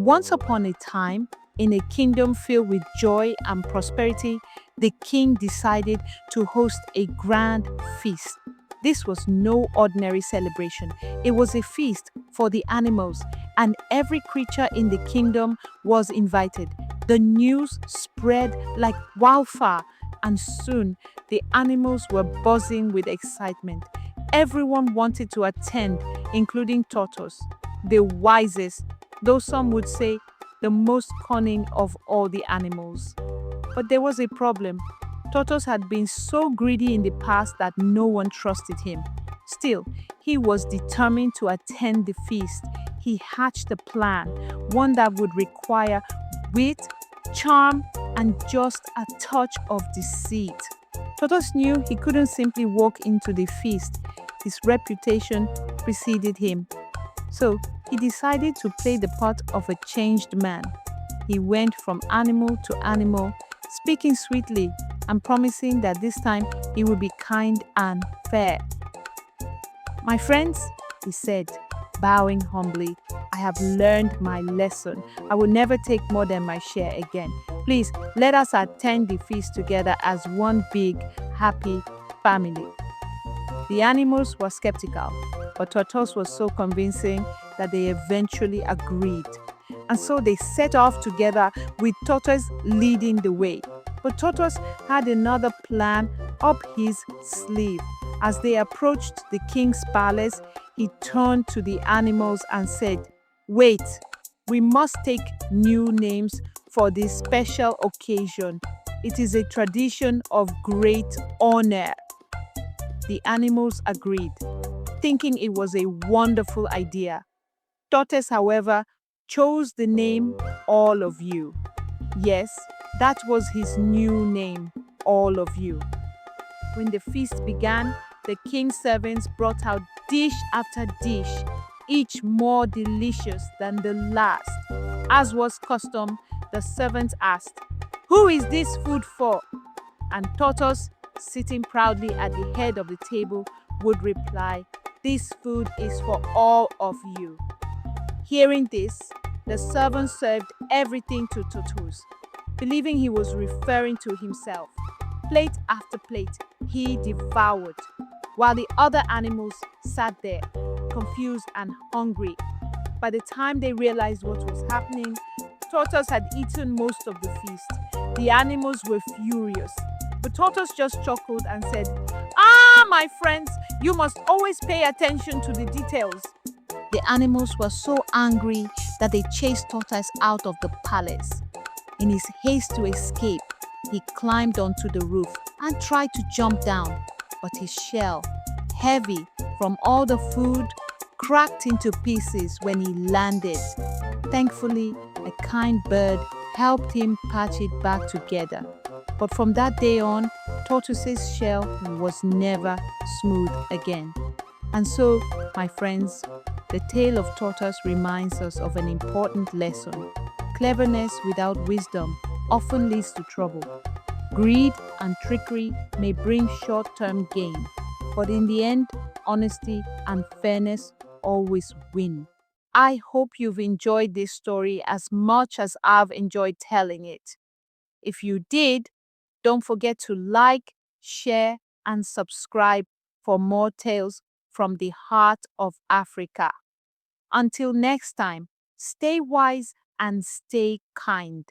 Once upon a time, in a kingdom filled with joy and prosperity, the king decided to host a grand feast. This was no ordinary celebration. It was a feast for the animals, and every creature in the kingdom was invited. The news spread like wildfire, and soon the animals were buzzing with excitement. Everyone wanted to attend, including Tortoise, the wisest, though some would say the most cunning of all the animals. But there was a problem. Tortoise had been so greedy in the past that no one trusted him. Still, he was determined to attend the feast. He hatched a plan, one that would require wit, charm, and just a touch of deceit. Tortoise knew he couldn't simply walk into the feast. His reputation preceded him. So he decided to play the part of a changed man. He went from animal to animal, speaking sweetly and promising that this time he would be kind and fair. "My friends," he said, bowing humbly, "I have learned my lesson. I will never take more than my share again. Please, let us attend the feast together as one big, happy family." The animals were skeptical, but Tortoise was so convincing that they eventually agreed. And so they set off together with Tortoise leading the way. But Tortoise had another plan up his sleeve. As they approached the king's palace, he turned to the animals and said, "Wait, we must take new names for this special occasion. It is a tradition of great honor." The animals agreed, thinking it was a wonderful idea. Tortoise, however, chose the name All of You. Yes, that was his new name, All of You. When the feast began, the king's servants brought out dish after dish, each more delicious than the last. As was custom, the servants asked, "Who is this food for?" And Tortoise, sitting proudly at the head of the table, would reply, "This food is for all of you." Hearing this, the servant served everything to Tortoise, believing he was referring to himself. Plate after plate, he devoured, while the other animals sat there, confused and hungry. By the time they realized what was happening, Tortoise had eaten most of the feast. The animals were furious, but Tortoise just chuckled and said, "Ah, my friends, you must always pay attention to the details." The animals were so angry that they chased Tortoise out of the palace. In his haste to escape, he climbed onto the roof and tried to jump down, but his shell, heavy from all the food, cracked into pieces when he landed. Thankfully, a kind bird helped him patch it back together. But from that day on, Tortoise's shell was never smooth again. And so, my friends, the tale of Tortoise reminds us of an important lesson. Cleverness without wisdom often leads to trouble. Greed and trickery may bring short-term gain, but in the end, honesty and fairness always win. I hope you've enjoyed this story as much as I've enjoyed telling it. If you did, don't forget to like, share, and subscribe for more tales from the heart of Africa. Until next time, stay wise and stay kind.